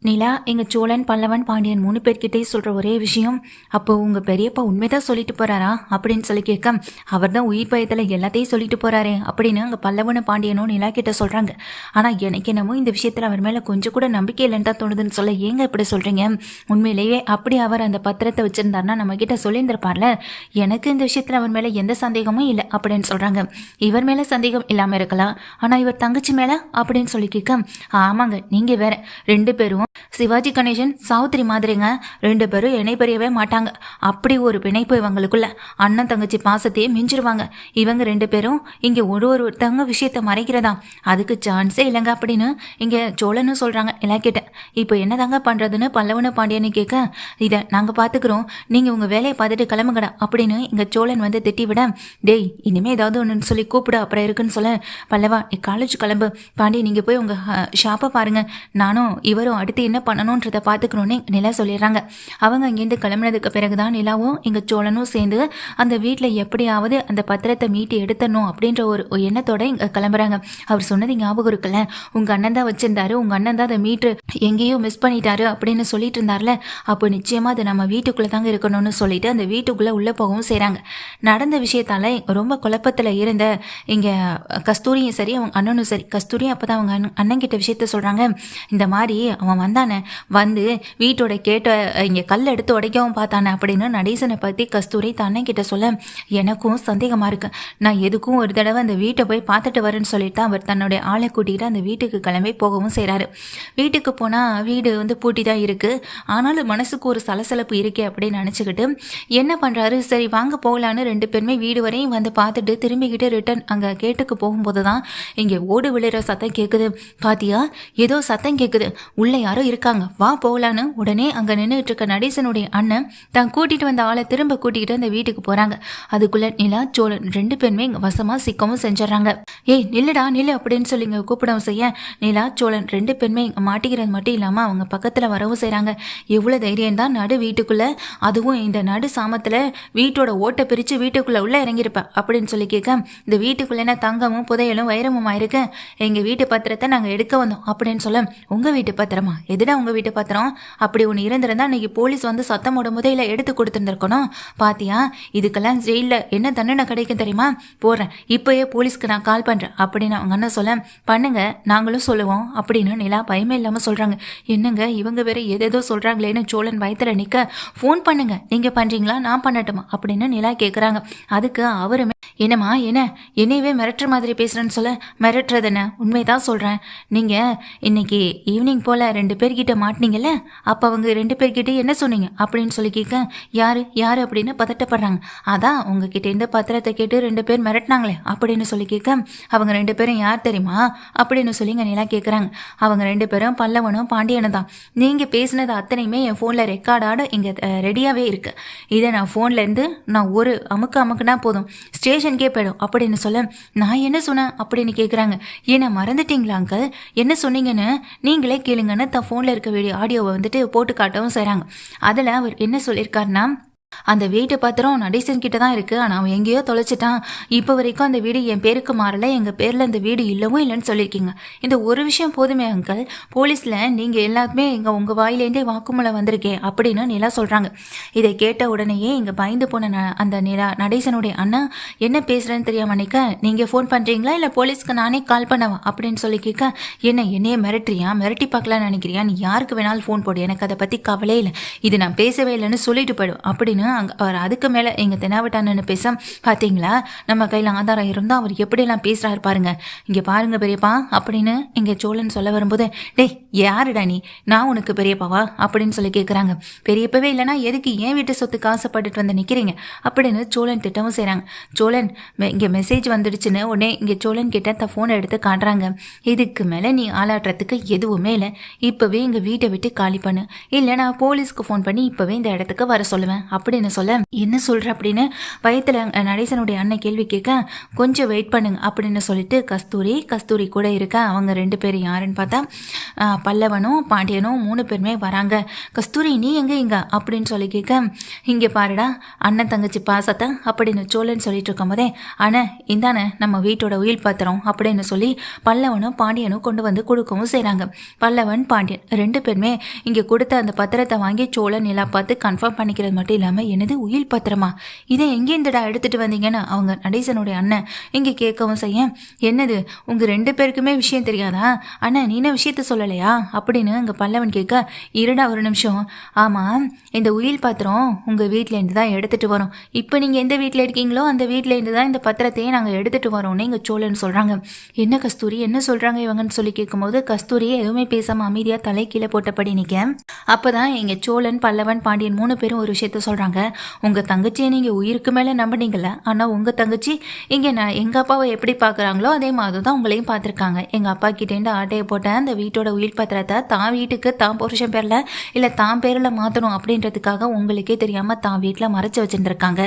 நிலா எங்கள் சோழன் பல்லவன் பாண்டியன் 3 பேர்கிட்டையும் சொல்கிற ஒரே விஷயம், அப்போ உங்கள் பெரியப்பா உண்மைதான் சொல்லிட்டு போகிறாரா அப்படின்னு சொல்லி கேட்க, அவர் தான் உயிர் பயத்தில் எல்லாத்தையும் சொல்லிட்டு போகிறாரே அப்படின்னு அங்கே பல்லவனும் பாண்டியனும் நிலா கிட்ட சொல்கிறாங்க. ஆனால் எனக்கு என்னமோ இந்த விஷயத்தில் அவர் மேலே கொஞ்சம் கூட நம்பிக்கை இல்லைன்னு தான் தோணுதுன்னு சொல்ல, ஏங்க இப்படி சொல்கிறீங்க? உண்மையிலேயே அப்படி அவர் அந்த பத்திரத்தை வச்சுருந்தாருன்னா நம்மக்கிட்ட சொல்லியிருந்திருப்பார்ல. எனக்கு இந்த விஷயத்தில் அவர் மேலே எந்த சந்தேகமும் இல்லை அப்படின்னு சொல்கிறாங்க. இவர் மேலே சந்தேகம் இல்லாமல் இருக்கலாம், ஆனால் இவர் தங்கச்சி மேலே அப்படின்னு சொல்லி கேட்க, ஆமாங்க நீங்கள் வேற, 2 பேரும் சிவாஜி கணேசன் சாவித்திரி மாதிரிங்க. 2 பேரும் இணை பெரியவே மாட்டாங்க. அப்படி ஒரு பிணைப்பு இவங்களுக்குள்ள. அண்ணன் தங்கச்சி பாசத்தையே மிஞ்சிருவாங்க. இவங்க 2 பேரும் இங்கே ஒருத்தவங்க விஷயத்த மறைக்கிறதா அதுக்கு சான்ஸே இல்லைங்க அப்படின்னு இங்கே சோழனும் சொல்கிறாங்க இலக்கிட்ட. இப்போ என்னதாங்க பண்ணுறதுன்னு பல்லவனு பாண்டியன்னு கேட்க, இதை நாங்கள் பார்த்துக்குறோம், நீங்கள் உங்கள் வேலையை பார்த்துட்டு கிளம்புங்கடா அப்படின்னு இங்கே சோழன் வந்து திட்டி விட, டேய் இனிமேல் ஏதாவது ஒன்றுன்னு சொல்லி கூப்பிடு அப்புறம் இருக்குன்னு சொல்ல, பல்லவா நீ காலேஜ் கிளம்பு, பாண்டி நீங்கள் போய் உங்கள் ஷாப்பை பாருங்கள், நானும் இவரும் அடுத்து என்ன பண்ணணுன்றதை பார்த்துக்கணுன்னு நிலா சொல்லிடுறாங்க. அவங்க அங்கேருந்து கிளம்புனதுக்கு பிறகுதான் நிலாவும் எங்கள் சோழனும் சேர்ந்து அந்த வீட்டில் எப்படியாவது அந்த பத்திரத்தை மீட்டு எடுத்தணும் அப்படின்ற ஒரு எண்ணத்தோட இங்கே கிளம்புறாங்க. அவர் சொன்னது ஞாபகம் இருக்குல்ல, உங்கள் அண்ணன் தான் வச்சிருந்தாரு, உங்கள் அண்ணன் தான் அதை மீட்டு எங்கேயோ மிஸ் பண்ணிட்டாரு அப்படின்னு சொல்லிட்டு இருந்தார்ல, அப்போ நிச்சயமாக அது நம்ம வீட்டுக்குள்ளே தாங்க இருக்கணும்னு சொல்லிட்டு அந்த வீட்டுக்குள்ளே உள்ளே போகவும் செய்கிறாங்க. நடந்த விஷயத்தால் ரொம்ப குழப்பத்தில் இருந்த இங்கே கஸ்தூரியும் சரி அவங்க அண்ணனும் சரி, கஸ்தூரியும் அப்போ தான் அவங்க அண்ணன் கிட்ட விஷயத்த சொல்கிறாங்க. இந்த மாதிரி அவன் வந்தானே, வந்து வீட்டோட கேட்ட இங்கே கல் எடுத்து உடைக்கவும் பார்த்தானே அப்படின்னு நடேசனை பற்றி கஸ்தூரி தன்னை கிட்ட சொல்ல, எனக்கும் சந்தேகமாக இருக்கு, நான் எதுக்கும் ஒரு தடவை அந்த வீட்டை போய் பார்த்துட்டு வரேன்னு சொல்லிட்டு அவர் தன்னுடைய ஆளை கூட்டிகிட்டு அந்த வீட்டுக்கு கிளம்பி போகவும் செய்கிறாரு. வீட்டுக்கு போனால் வீடு வந்து பூட்டி தான் இருக்குது, ஆனாலும் மனசுக்கு ஒரு சலசலப்பு இருக்கே அப்படின்னு நினச்சிக்கிட்டு என்ன பண்ணுறாரு, சரி வாங்க போகலான்னு 2 பேருமே வீடு வரையும் வந்து பார்த்துட்டு திரும்பிக்கிட்டு ரிட்டன் அங்கே கேட்டுக்கு போகும்போது தான் இங்கே ஓடு விழுற சத்தம் கேட்குது. பாத்தியா ஏதோ சத்தம் கேட்குது, உள்ளே யாரோ இருக்காங்க, வா போகலான்னு உடனே அங்கே நின்றுட்டு இருக்க நடேசனுடைய அண்ணன் தான் கூட்டிகிட்டு வந்த ஆளை திரும்ப கூட்டிக்கிட்டு அந்த வீட்டுக்கு போகிறாங்க. அதுக்குள்ளே நிலா சோழன் 2 பேருமே இங்கே வசமாக சிக்கவும் செஞ்சிடறாங்க. ஏய் நில்லுடா நில்லு அப்படின்னு சொல்லி இங்கே கூப்பிடவும் செய்ய, நிலா சோழன் 2 பேருமே இங்கே மாட்டிக்கிறது மட்டும் இல்லாமல் அவங்க பக்கத்தில் வரவும் செய்கிறாங்க. எவ்வளோ தைரியம் தான் நடு வீட்டுக்குள்ளே, அதுவும் இந்த நடு சாமத்தில் வீட்டோட ஓட்டை பிரித்து வீட்டுக்குள்ளே உள்ளே இறங்கியிருப்பேன் அப்படின்னு சொல்லி கேட்க, இந்த வீட்டுக்குள்ளே தங்கமும் புதையலும் வைரமுமா இருக்கு, எங்கள் வீட்டு பத்திரத்தை நாங்கள் எடுக்க வந்தோம் அப்படின்னு சொல்ல, உங்கள் வீட்டு பத்திரமா, எதுடா உங்கள் வீட்டு பத்திரம், அப்படி ஒன்று இருந்திருந்தா இன்னைக்கு போலீஸ் வந்து சத்தம் போடும் போதே இல்லை எடுத்து கொடுத்துருந்துருக்கணும், பாத்தியா இதுக்கெல்லாம் ஜெயிலில் என்ன தண்டனை கிடைக்கும் தெரியுமா, போடுறேன் இப்போயே போலீஸ்க்கு நான் கால் பண்ணுறேன் அப்படின்னு அவங்க அண்ணன் சொல்ல, பண்ணுங்க நாங்களும் சொல்லுவோம் அப்படின்னு நிலா பயமே இல்லாமல் சொல்கிறாங்க. என்னங்க இவங்க வேற ஏதேதோ சொல்கிறாங்களேன்னு சோழன் வயத்தில் நிற்க, ஃபோன் பண்ணுங்க நீங்கள் பண்ணுறீங்களா நான் பண்ணட்டுமா அப்படின்னு நிலா கேட்குறாங்க. அதுக்கு அவருமே என்னம்மா என்ன என்னையவே மிரட்டுற மாதிரி பேசுகிறேன்னு சொல்ல, மிரட்டுறது என்ன உண்மைதான் சொல்கிறேன், நீங்கள் இன்னைக்கு ஈவினிங் போல் 2 பேர்கிட்ட மாட்டினீங்கல்ல, அப்போ அவங்க 2 பேர்கிட்ட என்ன சொன்னீங்க அப்படின்னு சொல்லி கேட்க, யார் யார் அப்படின்னு பதட்டப்படுறாங்க. அதான் உங்ககிட்ட இந்த பத்திரத்தை கேட்டு 2 பேர் மிரட்டினாங்களே அப்படின்னு சொல்லி கேட்க, அவங்க 2 பேரும் யார் தெரியுமா அப்படின்னு சொல்லி நிலா கேட்குறாங்க. அவங்க 2 பேரும் பல்லவனும் பாண்டியனும் தான். நீங்கள் பேசினது அத்தனையுமே என் ஃபோனில் ரெக்கார்டாக இங்கே ரெடியாகவே இருக்குது. இதை நான் ஃபோன்லேருந்து நான் ஒரு அமுக்குனா போதும் ஸ்டேஷனுக்கே போயிடும் அப்படின்னு சொல்ல, நான் என்ன சொன்னேன் அப்படின்னு கேட்குறாங்க. ஏன்னா மறந்துட்டீங்களா அங்கிள், என்ன சொன்னீங்கன்னு நீங்களே கேளுங்கன்னு தான் ஃபோனில் இருக்க வீடியோ ஆடியோவை வந்துட்டு போட்டு காட்டவும் செய்கிறாங்க. அதில் அவர் என்ன சொல்லியிருக்காருன்னா, அந்த வீட்டு பத்திரம் நடேசன் கிட்ட தான் இருக்குது, ஆனால் அவன் எங்கேயோ தொலைச்சிட்டான், இப்போ வரைக்கும் அந்த வீடு என் பேருக்கு மாறலை, எங்கள் பேரில் அந்த வீடு இல்லவும் இல்லைன்னு சொல்லியிருக்கீங்க. இந்த ஒரு விஷயம் போதுமே அங்கிள், போலீஸில் நீங்கள் எல்லாத்துமே இங்கே உங்கள் வாயிலேருந்தே வாக்குமூலம் வந்திருக்கேன் அப்படின்னு நிலா சொல்கிறாங்க. இதை கேட்ட உடனேயே இங்கே பயந்து போன அந்த நடேசனுடைய அண்ணா என்ன பேசுகிறேன்னு தெரியாமல் நிற்க, நீங்கள் ஃபோன் பண்ணுறீங்களா இல்லை போலீஸ்க்கு நானே கால் பண்ணவா அப்படின்னு சொல்லி கேட்க, என்னையே மிரட்டுறியா, மிரட்டி பார்க்கலான்னு நினைக்கிறியா, நீ யாருக்கு வேணாலும் ஃபோன் போடு, எனக்கு அதை பற்றி கவலையே இல்லை, இது நான் பேசவே இல்லைன்னு சொல்லிட்டு போயிடும் அப்படின்னு அவர் அதுக்கு மேலே எங்கள் தெனாவட்டானு பேச, பார்த்தீங்களா நம்ம கையில் ஆதாரம் இருந்தால் அவர் எப்படியெல்லாம் பேசுகிறாரு பாருங்க, இங்கே பாருங்க பெரியப்பா அப்படின்னு இங்கே சோழன் சொல்ல வரும்போது, டேய் யாருடா நீ, நான் உனக்கு பெரியப்பாவா அப்படின்னு சொல்லி கேட்குறாங்க. பெரியப்பவே இல்லைனா எதுக்கு ஏன் வீட்டு சொத்துக்கு ஆசைப்பட்டுட்டு வந்து நிற்கிறீங்க அப்படின்னு சோழன் திட்டமும் செய்கிறாங்க. சோழன் இங்கே மெசேஜ் வந்துடுச்சுன்னு உடனே இங்கே சோழன் கிட்ட த ஃபோனை எடுத்து காட்டுறாங்க. இதுக்கு மேலே நீ ஆளாட்டுறதுக்கு எதுவுமே இல்லை, இப்போவே எங்கள் வீட்டை விட்டு காலி பண்ணு, இல்லை நான் போலீஸ்க்கு ஃபோன் பண்ணி இப்போவே இந்த இடத்துக்கு வர சொல்லுவேன் அப்படின்னு சொல்ல என்ன சொல்ற அப்படின்னு பயத்தில் நடேசனுடைய அண்ணன் கேள்வி கேட்க கொஞ்சம் வெயிட் பண்ணுங்க அப்படின்னு சொல்லிட்டு கஸ்தூரி கூட இருக்க அவங்க 2 பேரும் யாருன்னு பார்த்தா பல்லவனும் பாண்டியனும் 3 பேருமே வராங்க. கஸ்தூரி நீ இங்க அப்படின்னு சொல்லி கேட்க இங்கே பாருடா அண்ணன் தங்கச்சி பாசத்தை அப்படின்னு சோழன் சொல்லிட்டு இருக்கும் போதே அண்ணன் இந்தானே நம்ம வீட்டோட உயில் பத்திரம் அப்படின்னு சொல்லி பல்லவனும் பாண்டியனும் கொண்டு வந்து கொடுக்கவும் செய்கிறாங்க. பல்லவன் பாண்டியன் 2 பேருமே இங்கே கொடுத்த அந்த பத்திரத்தை வாங்கி சோழன் நிலா பார்த்து கன்ஃபார்ம் பண்ணிக்கிறது மட்டும் இல்லாமல் என்னது உயில் பத்திரமா இதை எங்கேருந்துடா எடுத்துகிட்டு வந்தீங்கன்னு அவங்க நடேசனுடைய அண்ணன் இங்கே கேட்கவும் செய்ய என்னது உங்கள் 2 பேருக்குமே விஷயம் தெரியாதா அண்ணன் நீன விஷயத்த சொல்லலையா அப்படின்னு அங்கே பல்லவன் கேட்க இருடா ஒரு நிமிஷம். ஆமாம் இந்த உயில் பத்திரம் உங்கள் வீட்டிலேருந்து தான் எடுத்துகிட்டு வரோம். இப்போ நீங்கள் எந்த வீட்டில் இருக்கீங்களோ அந்த வீட்டிலேருந்து தான் இந்த பத்திரத்தையே நாங்கள் எடுத்துகிட்டு வரோம்னு இங்கே சோழன் சொல்கிறாங்க. என்ன கஸ்தூரி என்ன சொல்கிறாங்க இவங்கன்னு சொல்லி கேட்கும்போது கஸ்தூரியே எதுவுமே பேசாமல் அமைதியாக தலை கீழே போட்டபடி நிற்க அப்போ தான் எங்கள் சோழன் பல்லவன் பாண்டியன் 3 பேரும் ஒரு விஷயத்த சொல்கிறாங்க. உங்கள் தங்கச்சியை நீங்கள் உயிருக்கு மேலே நம்பினீங்கள, ஆனால் உங்கள் தங்கச்சி இங்கே எங்கள் அப்பாவை எப்படி பார்க்குறாங்களோ அதே மாதிரி தான் உங்களையும் பார்த்துருக்காங்க. எங்கள் அப்பா கிட்டேருந்து ஆட்டையை போட்ட அந்த வீட்டோட உயிர் பத்திரத்தை தான் வீட்டுக்கு தான் புருஷன் பேரில் இல்லை தான் பேரில் மாற்றணும் அப்படின்றதுக்காக உங்களுக்கே தெரியாமல் தான் வீட்டில் மறைச்சி வச்சுருந்துருக்காங்க.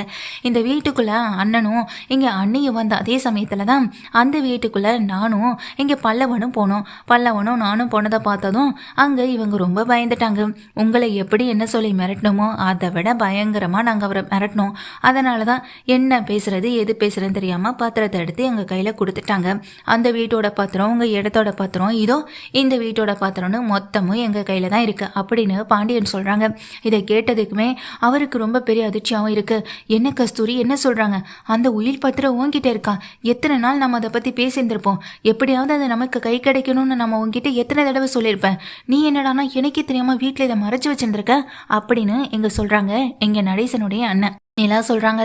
இந்த வீட்டுக்குள்ளே அண்ணனும் இங்கே அண்ணியும் வந்த அதே சமயத்தில் தான் அந்த வீட்டுக்குள்ளே நானும் இங்கே பல்லவனும் போனோம். பல்லவனும் நானும் போனதை பார்த்ததும் அங்கே இவங்க ரொம்ப பயந்துட்டாங்க. உங்களை எப்படி என்ன சொல்லி மிரட்டணுமோ அதை விட பயங்கரமாக நாங்கள் அவரை மிரட்டினோம். அதனால தான் என்ன பேசுறது எது பேசுறதுன்னு தெரியாமல் பத்திரத்தை எடுத்து எங்கள் கையில் கொடுத்துட்டாங்க. அந்த வீட்டோட பத்திரம் உங்கள் இடத்தோட பத்திரம் இதோ இந்த வீட்டோட பத்திரம்னு மொத்தமும் எங்கள் கையில் தான் இருக்குது அப்படின்னு பாண்டியன் சொல்கிறாங்க. இதை கேட்டதுக்குமே அவருக்கு ரொம்ப பெரிய அதிர்ச்சியாகவும் இருக்குது. என்ன கஸ்தூரி என்ன சொல்கிறாங்க அந்த உயிர் பத்திரம் உங்ககிட்ட இருக்கா? எத்தனை நாள் நம்ம அதை பற்றி பேசியிருந்திருப்போம். எப்படியாவது அதை நமக்கு கை கிடைக்கணும்னு நம்ம உங்ககிட்ட எத்தனை தடவை சொல்லியிருப்பேன். நீ என்னடானா எனக்கே தெரியாமல் வீட்டில் இதை மறைச்சி வச்சுருந்துருக்க அப்படின்னு எங்க சொல்கிறாங்க எங்கள் நடேசனுடைய அண்ணன். நிலா சொல்கிறாங்க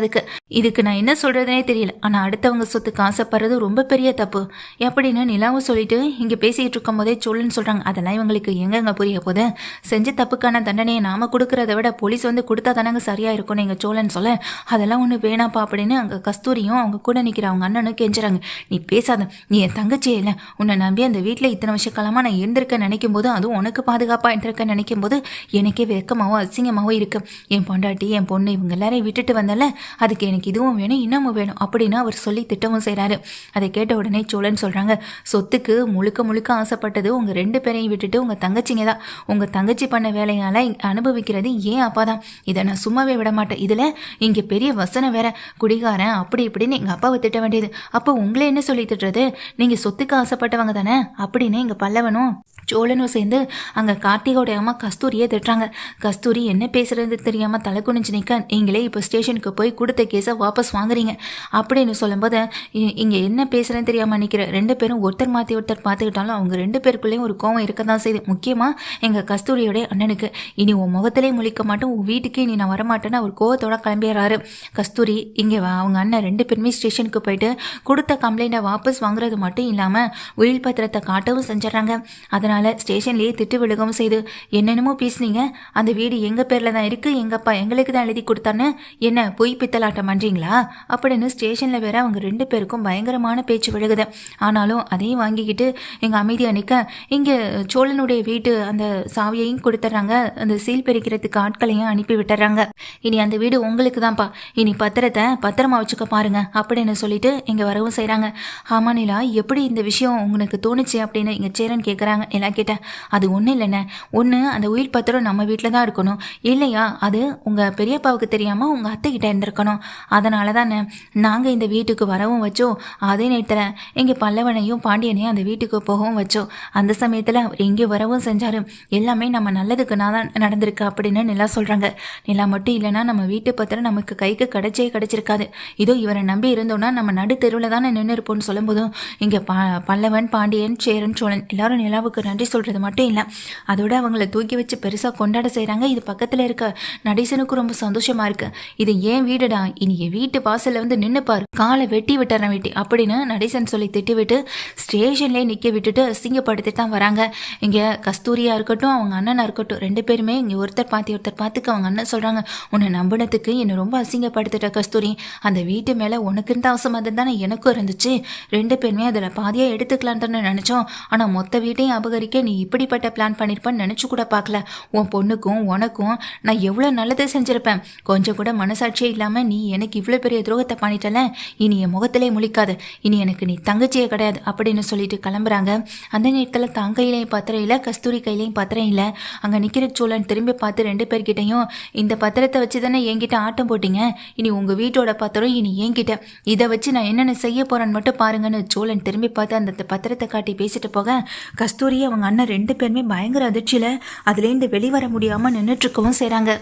இதுக்கு நான் என்ன சொல்கிறதுனே தெரியல, ஆனால் அடுத்தவங்க சொத்துக்கு ஆசைப்படுறது ரொம்ப பெரிய தப்பு எப்படின்னு நிலாவும் சொல்லிட்டு இங்கே பேசிக்கிட்டு இருக்கும் போதே சொல்லுன்னு சொல்கிறாங்க. அதெல்லாம் இவங்களுக்கு எங்கெங்க புரிய போது செஞ்ச தப்புக்கான தண்டனையை நாம் கொடுக்குறத விட போலீஸ் வந்து கொடுத்தா தானங்க சரியாக இருக்கும்னு எங்கள் சோழன் சொல்ல அதெல்லாம் ஒன்று வேணாப்பா அப்படின்னு அங்கே கஸ்தூரியும் அவங்க கூட நிற்கிற அவங்க அண்ணனும் கெஞ்சுறாங்க. நீ பேசாத, நீ என் தங்கச்சியே இல்லை, உன்னை நம்பி அந்த வீட்டில் இத்தனை வருஷ காலமாக நான் இருந்திருக்க நினைக்கும் போது அதுவும் உனக்கு பாதுகாப்பாக இருந்திருக்க நினைக்கும் போது எனக்கே வெக்கமாகவும் அசிங்கமாகவும் இருக்கு. என் பொண்டாட்டி என் பொண்ணு இவங்க எல்லாரையும் விட்டுட்டு வந்தால அதுக்கு எனக்கு இதுவும் வேணும் இன்னமும் வேணும் அப்படின்னு அவர் சொல்லி திட்டமும் செய்கிறாரு. அதை கேட்ட உடனே சோழன் சொல்கிறாங்க சொத்துக்கு முழுக்க ஆசைப்பட்டது உங்கள் 2 பேரையும் விட்டுட்டு உங்கள் தங்கச்சிங்க தான். உங்கள் தங்கச்சி பண்ண வேலையால் அனுபவிக்கிறது ஏன் அப்பா தான். இதை நான் சும்மாவே விட மாட்டேன். இதில் இங்கே பெரிய வசனம் வேற குடிகாரன் அப்படி இப்படின்னு எங்கள் அப்பாவை திட்ட வேண்டியது. அப்போ உங்களே என்ன சொல்லி திட்டுறது, நீங்கள் சொத்துக்கு ஆசைப்பட்டவங்க தானே அப்படின்னு எங்கள் பல்லவனும் சோழனும் சேர்ந்து அங்கே கார்த்திகோடைய அம்மா கஸ்தூரியை திட்டுறாங்க. கஸ்தூரி என்ன பேசுறது தெரியாமல் தலை குனிஞ்சு நிற்க நீங்களே இப்போ ஸ்டேஷனுக்கு போய் கொடுத்த கேஸை வாபஸ் வாங்குறீங்க அப்படின்னு சொல்லும்போது இங்கே என்ன பேசுகிறேன்னு தெரியாமல் நிற்கிற 2 பேரும் ஒருத்தர் மாற்றி ஒருத்தர் பார்த்துக்கிட்டாலும் அவங்க 2 பேருக்குள்ளேயும் ஒரு கோவம் இருக்க தான் செய்யுது. முக்கியமாக எங்கள் கஸ்தூரியோடைய அண்ணனுக்கு இனி உன் முகத்திலே முழிக்க மாட்டோம் உன் வீட்டுக்கு இனி நான் வரமாட்டேன்னு அவர் கோவத்தோட கிளம்பிடுறாரு. கஸ்தூரி இங்கே அவங்க அண்ணன் 2 பேருமே ஸ்டேஷனுக்கு போயிட்டு கொடுத்த கம்ப்ளைண்ட்டை வாபஸ் வாங்குறது மட்டும் இல்லாமல் உயில் பத்திரத்தை காட்டவும் செஞ்சிடறாங்க. அதனால் ஸ்டேஷன்லேயே திட்டு விழுகவும் செய்து என்னென்னமோ பேசுனீங்க, அந்த வீடு எங்கள் பேரில் தான் இருக்குது, எங்கள் அப்பா எங்களுக்கு தான் எழுதி கொடுத்தான்னு என்ன பொய் பித்தலாட்டம் பண்ணுறீங்களா அப்படின்னு ஸ்டேஷனில் வேற அவங்க 2 பேருக்கும் பயங்கரமான பேச்சு விழுகுது. ஆனாலும் அதையும் வாங்கிக்கிட்டு எங்கள் அமைதியாக நிற்க இங்கே சோழனுடைய வீட்டு அந்த சாவியையும் கொடுத்துட்றாங்க. அந்த சீல் பிரிக்கிறதுக்கு ஆட்களையும் அனுப்பி விட்டுறாங்க. இனி அந்த வீடு உங்களுக்கு தான்ப்பா, இனி பத்திரத்தை பத்திரமா வச்சுக்க பாருங்க அப்படின்னு சொல்லிட்டு இங்கே வரவும் செய்கிறாங்க. ஆமா நிலா எப்படி இந்த விஷயம் உங்களுக்கு தோணுச்சு அப்படின்னு இங்கே சேரன் கேட்குறாங்க. கேட்டேன் அது ஒன்றும் இல்லைண்ணே, ஒன்று அந்த உயிர் பத்திரம் நம்ம வீட்டில் தான் இருக்கணும், இல்லையா அது உங்கள் பெரியப்பாவுக்கு தெரியாமல் உங்கள் அத்தை கிட்டே இருந்திருக்கணும். அதனால தானே நாங்கள் இந்த வீட்டுக்கு வரவும் வச்சோம். அதே நேரத்தில் இங்கே பல்லவனையும் பாண்டியனையும் அந்த வீட்டுக்கு போகவும் வச்சோம். அந்த சமயத்தில் அவர் இங்கே வரவும் செஞ்சார். எல்லாமே நம்ம நல்லதுக்கு தான் நடந்திருக்கு அப்படின்னு நிலா சொல்கிறாங்க. நிலா மட்டும் இல்லைன்னா நம்ம வீட்டு பத்திரம் நமக்கு கைக்கு கிடைச்சிருக்காது. இதோ இவரை நம்பி இருந்தோன்னா நம்ம நடு தெருவில் தானே நின்று இருப்போம்னு சொல்லும்போதும் இங்கே பல்லவன் பாண்டியன் சேரன் சோழன் எல்லாரும் நிலாவுக்கு நன்றி சொல்கிறது மட்டும் இல்லை, அதோட அவங்கள தூக்கி வச்சு பெருசாக கொண்டாட செய்கிறாங்க. இது பக்கத்தில் இருக்க நடேசனுக்கு ரொம்ப சந்தோஷமாக இருக்குது. இது ஏன் வீடுடா, இனி என் வீட்டு வாசலில் வந்து நின்றுப்பார், காலை வெட்டி விட்டுறேன் வெட்டி அப்படின்னு நடேசன் சொல்லி திட்டிவிட்டு ஸ்டேஷன்லேயே நிற்க விட்டுட்டு அசிங்கப்படுத்தி தான் வராங்க. இங்கே கஸ்தூரியாக இருக்கட்டும் அவங்க அண்ணனாக இருக்கட்டும் 2 பேருமே இங்கே ஒருத்தர் பார்த்துக்கு அவங்க அண்ணன் சொல்கிறாங்க உன்னை நம்பினதுக்கு என்னை ரொம்ப அசிங்கப்படுத்திட்ட கஸ்தூரி, அந்த வீட்டு மேலே உனக்கு இருந்த அவசரம் தானே எனக்கும் இருந்துச்சு. 2 பேருமே அதில் பாதியாக எடுத்துக்கலான்னு தானே நினச்சோம், ஆனால் மொத்த வீட்டையும் அபகரி பறிக்க நீ இப்படிப்பட்ட பிளான் பண்ணியிருப்பேன்னு நினச்சி கூட பார்க்கல. உன் பொண்ணுக்கும் உனக்கும் நான் எவ்வளோ நல்லது செஞ்சுருப்பேன். கொஞ்சம் கூட மனசாட்சியே இல்லாமல் நீ எனக்கு இவ்வளோ பெரிய துரோகத்தை பண்ணிட்டல. இனி என் முகத்திலே முழிக்காது. இனி எனக்கு நீ தங்கச்சியே கிடையாது அப்படின்னு சொல்லிட்டு கிளம்புறாங்க. அந்த நேரத்தில் தான் கையிலையும் பத்திரம் இல்லை, கஸ்தூரி கையிலையும் பத்திரம் இல்லை. அங்கே நிற்கிற சோழன் திரும்பி பார்த்து 2 பேர்கிட்டையும், இந்த பத்திரத்தை வச்சு தானே என்கிட்ட ஆட்டம் போட்டீங்க, இனி உங்கள் வீட்டோட பத்திரம் இனி என்கிட்ட, இதை வச்சு நான் என்னென்ன செய்ய போறேன்னு மட்டும் பாருங்கன்னு சோழன் திரும்பி பார்த்து அந்த பத்திரத்தை காட்டி பேசிட்டு போக, கஸ்தூரி அவங்க அண்ணன் 2 பேருமே பயங்கர அதிர்ச்சியில் அதுலேருந்து வெளிவர முடியாமல் நின்றுட்டு இருக்கவும் செய்கிறாங்க.